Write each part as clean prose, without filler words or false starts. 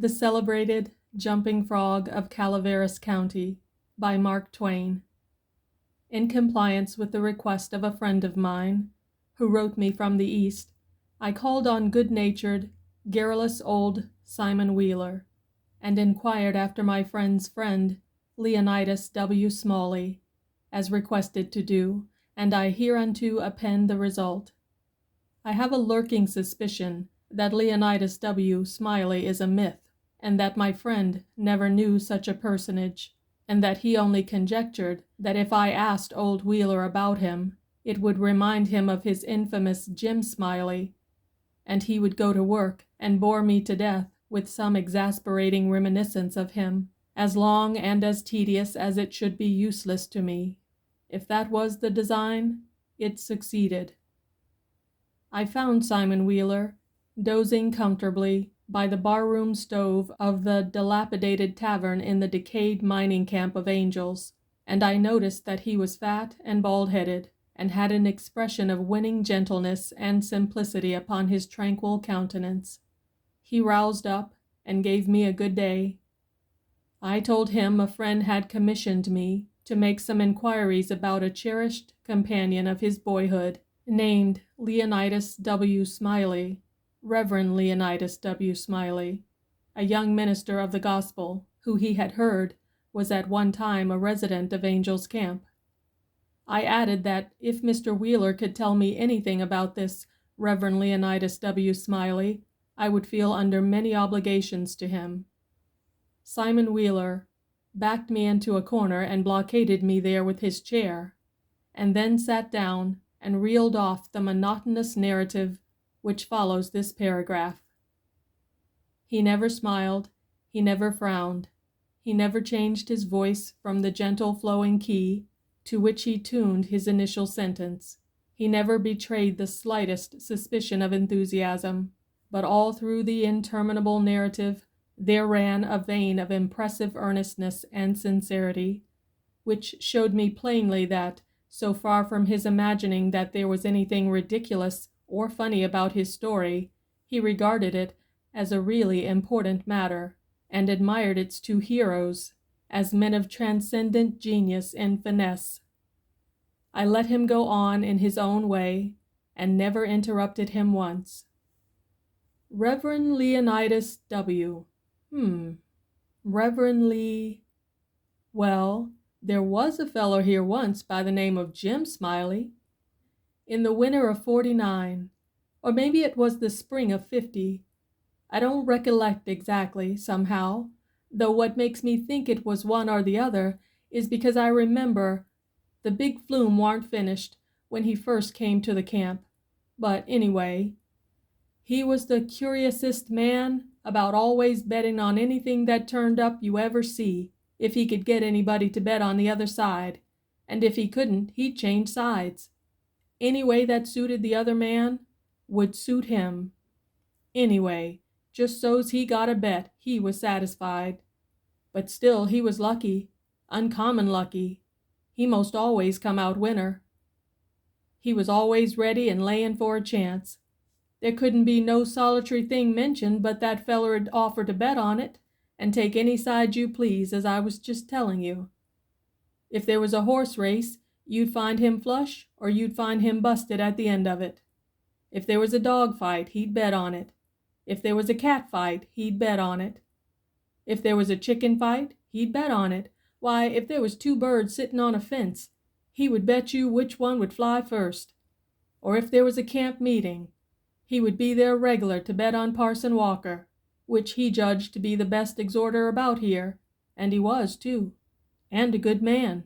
The Celebrated Jumping Frog of Calaveras County by Mark Twain. In compliance with the request of a friend of mine, who wrote me from the East, I called on good-natured, garrulous old Simon Wheeler, and inquired after my friend's friend, Leonidas W. Smalley, as requested to do, and I hereunto append the result. I have a lurking suspicion that Leonidas W. Smiley is a myth, and that my friend never knew such a personage, and that he only conjectured that if I asked old Wheeler about him, it would remind him of his infamous Jim Smiley, and he would go to work and bore me to death with some exasperating reminiscence of him, as long and as tedious as it should be useless to me. If that was the design, it succeeded. I found Simon Wheeler dozing comfortably by the barroom stove of the dilapidated tavern in the decayed mining camp of Angels, and I noticed that he was fat and bald-headed, and had an expression of winning gentleness and simplicity upon his tranquil countenance. He roused up and gave me a good day. I told him a friend had commissioned me to make some inquiries about a cherished companion of his boyhood, named Leonidas W. Smiley, Reverend Leonidas W. Smiley, a young minister of the gospel, who he had heard was at one time a resident of Angel's Camp. I added that if Mr. Wheeler could tell me anything about this Reverend Leonidas W. Smiley, I would feel under many obligations to him. Simon Wheeler backed me into a corner and blockaded me there with his chair, and then sat down and reeled off the monotonous narrative which follows this paragraph. He never smiled, he never frowned, he never changed his voice from the gentle flowing key to which he tuned his initial sentence. He never betrayed the slightest suspicion of enthusiasm, but all through the interminable narrative there ran a vein of impressive earnestness and sincerity, which showed me plainly that, so far from his imagining that there was anything ridiculous or funny about his story, he regarded it as a really important matter, and admired its two heroes as men of transcendent genius and finesse. I let him go on in his own way, and never interrupted him once. Reverend Leonidas W. Reverend Lee. Well, there was a fellow here once by the name of Jim Smiley. In the winter of '49, or maybe it was the spring of '50. I don't recollect exactly, somehow, though what makes me think it was one or the other is because I remember the big flume warn't finished when he first came to the camp. But anyway, he was the curiousest man about always betting on anything that turned up you ever see, if he could get anybody to bet on the other side, and if he couldn't, he'd change sides. Any way that suited the other man would suit him. Anyway, just so's he got a bet, he was satisfied. But still, he was lucky, uncommon lucky. He most always come out winner. He was always ready and layin' for a chance. There couldn't be no solitary thing mentioned but that feller'd offer to bet on it, and take any side you please, as I was just telling you. If there was a horse race, you'd find him flush, or you'd find him busted at the end of it. If there was a dog fight, he'd bet on it. If there was a cat fight, he'd bet on it. If there was a chicken fight, he'd bet on it. Why, if there was two birds sitting on a fence, he would bet you which one would fly first. Or if there was a camp meeting, he would be there regular to bet on Parson Walker, which he judged to be the best exhorter about here, and he was, too, and a good man.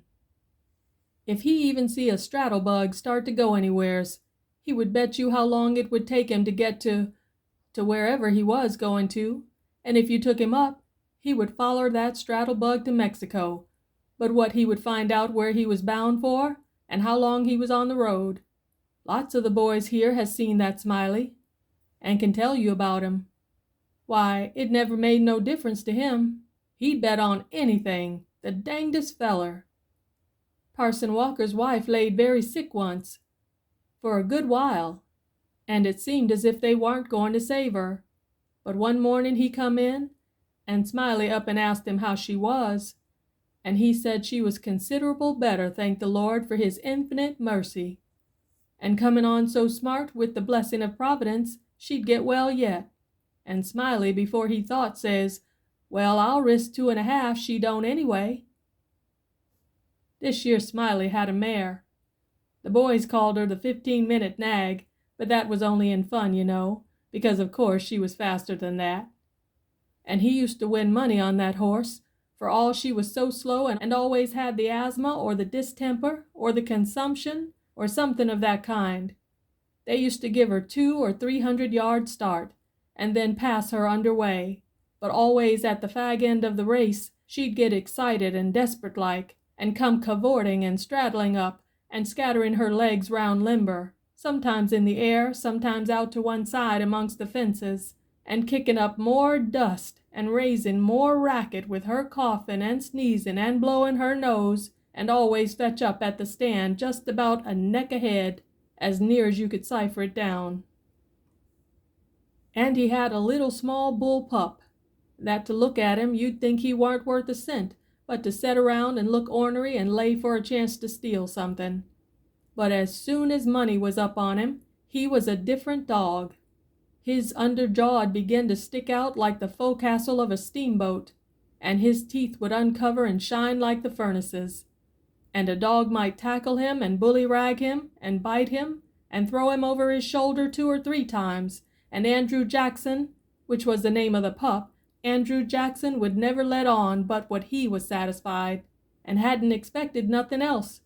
If he even see a straddle-bug start to go anywheres, he would bet you how long it would take him to get to wherever he was going to, and if you took him up, he would foller that straddle-bug to Mexico, but what he would find out where he was bound for, and how long he was on the road. Lots of the boys here has seen that Smiley, and can tell you about him. Why, it never made no difference to him. He'd bet on anything, the dangdest feller. Parson Walker's wife laid very sick once, for a good while, and it seemed as if they warn't going to save her. But one morning he come in, and Smiley up and asked him how she was, and he said she was considerable better, thank the Lord for his infinite mercy, and coming on so smart with the blessing of Providence, she'd get well yet. And Smiley, before he thought, says, "Well, I'll risk 2.5 she don't anyway." This year Smiley had a mare. The boys called her the 15-minute nag, but that was only in fun, you know, because of course she was faster than that. And he used to win money on that horse, for all she was so slow and always had the asthma or the distemper or the consumption or something of that kind. They used to give her 200 or 300 yard start, and then pass her under way, but always at the fag end of the race she'd get excited and desperate like, and come cavorting and straddling up, and scattering her legs round limber, sometimes in the air, sometimes out to one side amongst the fences, and kicking up more dust and raising more racket with her coughing and sneezing and blowing her nose, and always fetch up at the stand just about a neck ahead, as near as you could cipher it down. And he had a little small bull pup, that to look at him you'd think he warn't worth a cent, but to set around and look ornery and lay for a chance to steal something. But as soon as money was up on him, he was a different dog. His under jaw'd begin to stick out like the forecastle of a steamboat, and his teeth would uncover and shine like the furnaces. And a dog might tackle him and bullyrag him and bite him and throw him over his shoulder 2 or 3 times, and Andrew Jackson, which was the name of the pup, Andrew Jackson would never let on but what he was satisfied, and hadn't expected nothing else,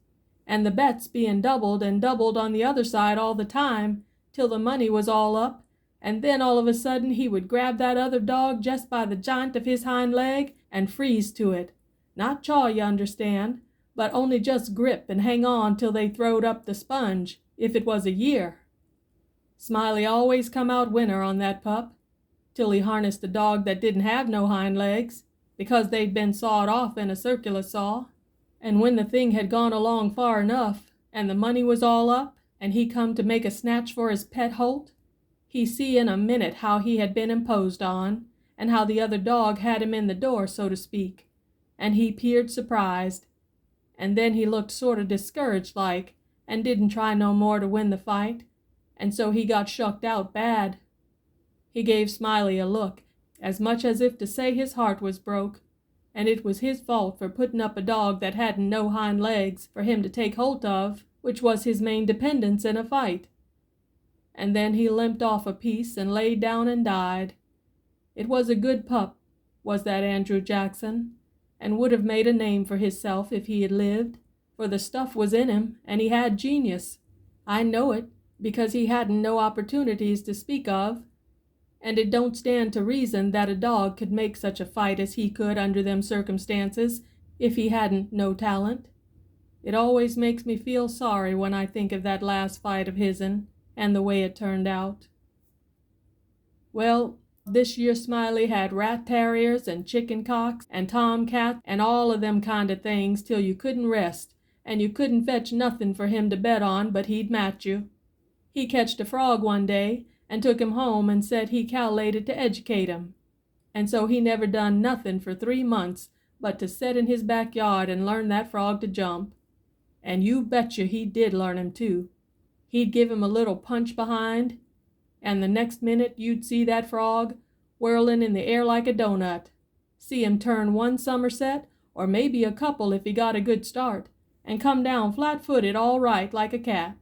and the bets being doubled and doubled on the other side all the time, till the money was all up, and then all of a sudden he would grab that other dog just by the joint of his hind leg and freeze to it. Not chaw, you understand, but only just grip and hang on till they throwed up the sponge, if it was a year. Smiley always come out winner on that pup, till he harnessed a dog that didn't have no hind legs, because they'd been sawed off in a circular saw, and when the thing had gone along far enough, and the money was all up, and he come to make a snatch for his pet Holt, he see in a minute how he had been imposed on, and how the other dog had him in the door, so to speak, and he 'peared surprised, and then he looked sort of discouraged like, and didn't try no more to win the fight, and so he got shucked out bad. He gave Smiley a look, as much as if to say his heart was broke, and it was his fault for putting up a dog that hadn't no hind legs for him to take holt of, which was his main dependence in a fight. And then he limped off a piece and laid down and died. It was a good pup, was that Andrew Jackson, and would have made a name for hisself if he had lived, for the stuff was in him, and he had genius. I know it, because he hadn't no opportunities to speak of, and it don't stand to reason that a dog could make such a fight as he could under them circumstances if he hadn't no talent. It always makes me feel sorry when I think of that last fight of his'n and the way it turned out. Well, this year Smiley had rat terriers and chicken cocks and tomcats and all of them kind of things till you couldn't rest, and you couldn't fetch nothing for him to bet on but he'd match you. He catched a frog one day and took him home and said he cal'lated to educate him, and so he never done nothing for 3 months but to set in his backyard and learn that frog to jump. And you betcha he did learn him too. He'd give him a little punch behind, and the next minute you'd see that frog whirling in the air like a doughnut. See him turn one somerset, or maybe a couple if he got a good start, and come down flat-footed all right like a cat.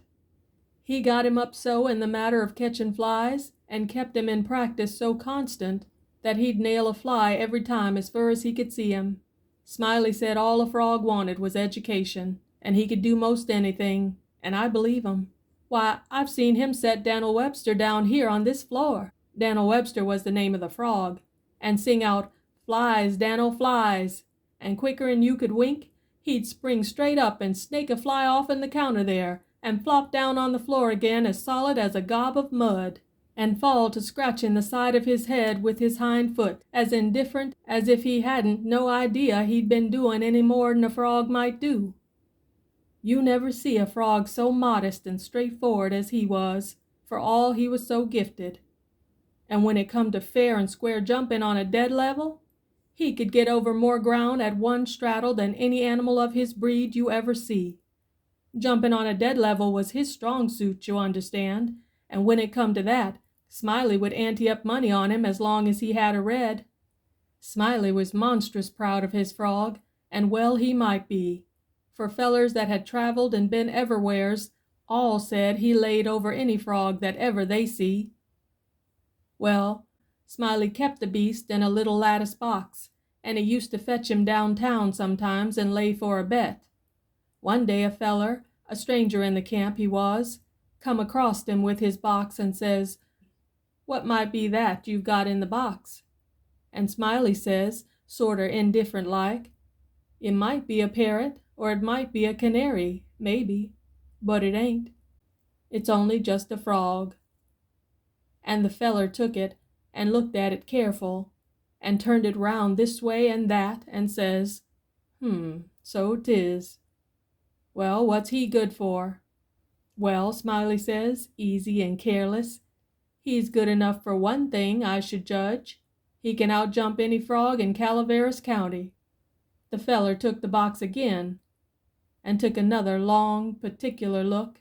He got him up so in the matter of catching flies, and kept him in practice so constant, that he'd nail a fly every time as fur as he could see him. Smiley said all a frog wanted was education, and he could do most anything, and I believe him. Why, I've seen him set Dan'l Webster down here on this floor, Dan'l Webster was the name of the frog, and sing out, "Flies, Dan'l, flies," and quicker'n you could wink, he'd spring straight up and snake a fly off'n the counter there, and flop down on the floor again as solid as a gob of mud, and fall to scratching the side of his head with his hind foot, as indifferent as if he hadn't no idea he'd been doing any more'n a frog might do. You never see a frog so modest and straightforward as he was, for all he was so gifted. And when it come to fair and square jumping on a dead level, He could get over more ground at one straddle than any animal of his breed you ever see. Jumping on a dead level was his strong suit, you understand, and when it come to that, Smiley would ante up money on him as long as he had a red. Smiley was monstrous proud of his frog, and well he might be, for fellers that had traveled and been everywheres all said he laid over any frog that ever they see. Well, Smiley kept the beast in a little lattice box, and he used to fetch him downtown sometimes and lay for a bet. One day a feller, a stranger in the camp he was, come across him with his box and says, "What might be that you've got in the box?" And Smiley says, sorter indifferent like, "It might be a parrot, or it might be a canary, maybe, but it ain't. It's only just a frog." And the feller took it and looked at it careful, and turned it round this way and that, and says, "So 'tis. Well, what's he good for?" "Well," Smiley says, easy and careless, "he's good enough for one thing, I should judge. He can outjump any frog in Calaveras County." The feller took the box again, and took another long, particular look,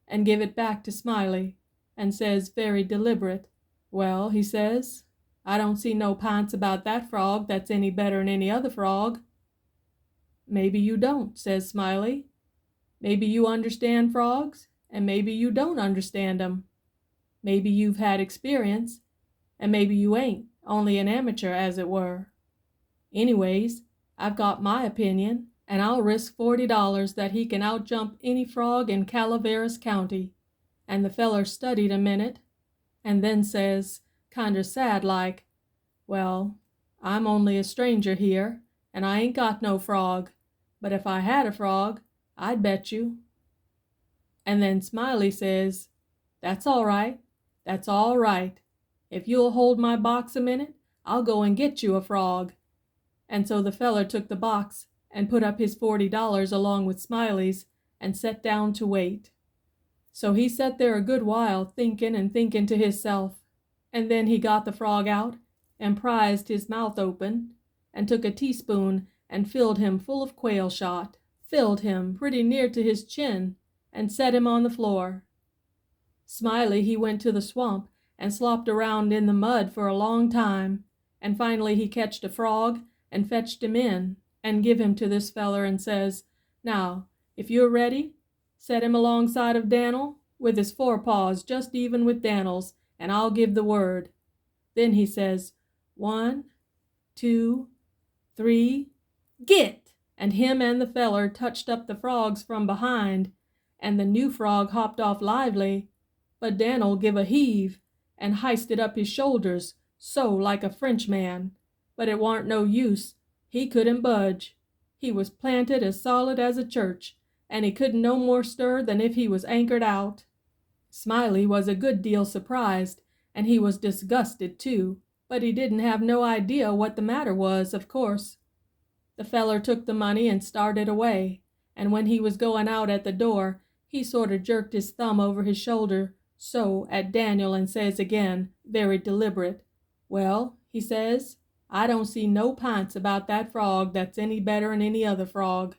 and give it back to Smiley, and says, very deliberate, "Well," he says, "I don't see no p'ints about that frog that's any better'n any other frog." "Maybe you don't," says Smiley. "Maybe you understand frogs, and maybe you don't understand 'em. Maybe you've had experience, and maybe you ain't, only an amateur, as it were. Anyways, I've got my opinion, and I'll risk $40 that he can outjump any frog in Calaveras County." And the feller studied a minute, and then says, kinder sad like, "Well, I'm only a stranger here, and I ain't got no frog, but if I had a frog, I'd bet you." And then Smiley says, "That's all right, that's all right. If you'll hold my box a minute, I'll go and get you a frog." And so the feller took the box and put up his $40 along with Smiley's, and set down to wait. So he set there a good while, thinkin' and thinkin' to hisself, and then he got the frog out, and prized his mouth open, and took a teaspoon and filled him full of quail shot, filled him pretty near to his chin, and set him on the floor. Smiley he went to the swamp and slopped around in the mud for a long time, and finally he catched a frog and fetched him in, and give him to this feller, and says, "Now, if you're ready, set him alongside of Dan'l, with his forepaws just even with Dan'l's, and I'll give the word." Then he says, "1, 2, 3, git!" And him and the feller touched up the frogs from behind, and the new frog hopped off lively, but Dan'l give a heave, and histed up his shoulders, so like a Frenchman, but it warn't no use, he couldn't budge. He was planted as solid as a church, and he couldn't no more stir than if he was anchored out. Smiley was a good deal surprised, and he was disgusted too, but he didn't have no idea what the matter was, of course. The feller took the money and started away, and when he was going out at the door, he sorter jerked his thumb over his shoulder, so at Daniel, and says again, very deliberate, "Well," he says, "I don't see no p'ints about that frog that's any better'n any other frog."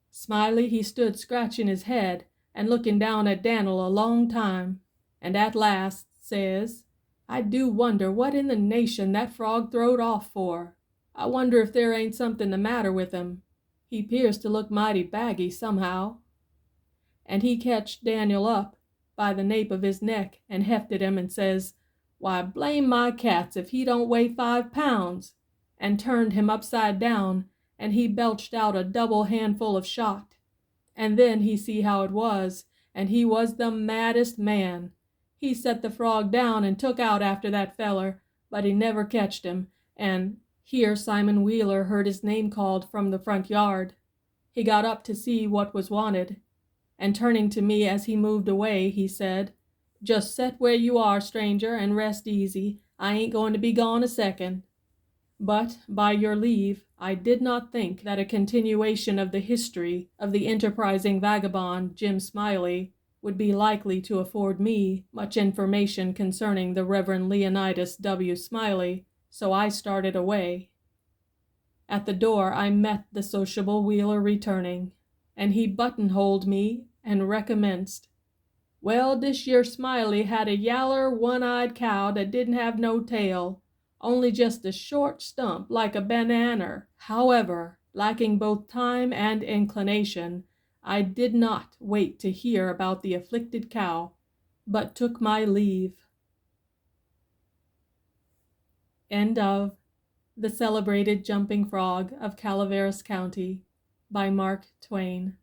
Smiley he stood scratching his head and looking down at Dan'l a long time, and at last says, "I do wonder what in the nation that frog throwed off for. I wonder if there ain't something the matter with him. He 'pears to look mighty baggy somehow." And he catched Daniel up by the nape of his neck and hefted him, and says, "Why, blame my cats if he don't weigh 5 pounds, and turned him upside down, and he belched out a double handful of shot. And then he see how it was, and he was the maddest man. He set the frog down and took out after that feller, but he never catched him, and here Simon Wheeler heard his name called from the front yard. He got up to see what was wanted, and turning to me as he moved away, he said, "Just set where you are, stranger, and rest easy. I ain't going to be gone a second." But, by your leave, I did not think that a continuation of the history of the enterprising vagabond Jim Smiley would be likely to afford me much information concerning the Reverend Leonidas W. Smiley, so I started away. At the door I met the sociable Wheeler returning, and he buttonholed me and recommenced. "Well, dish yer Smiley had a yaller, one-eyed cow dat didn't have no tail, only just a short stump like a bananner. However, lacking both time and inclination, I did not wait to hear about the afflicted cow, but took my leave." End of The Celebrated Jumping Frog of Calaveras County by Mark Twain.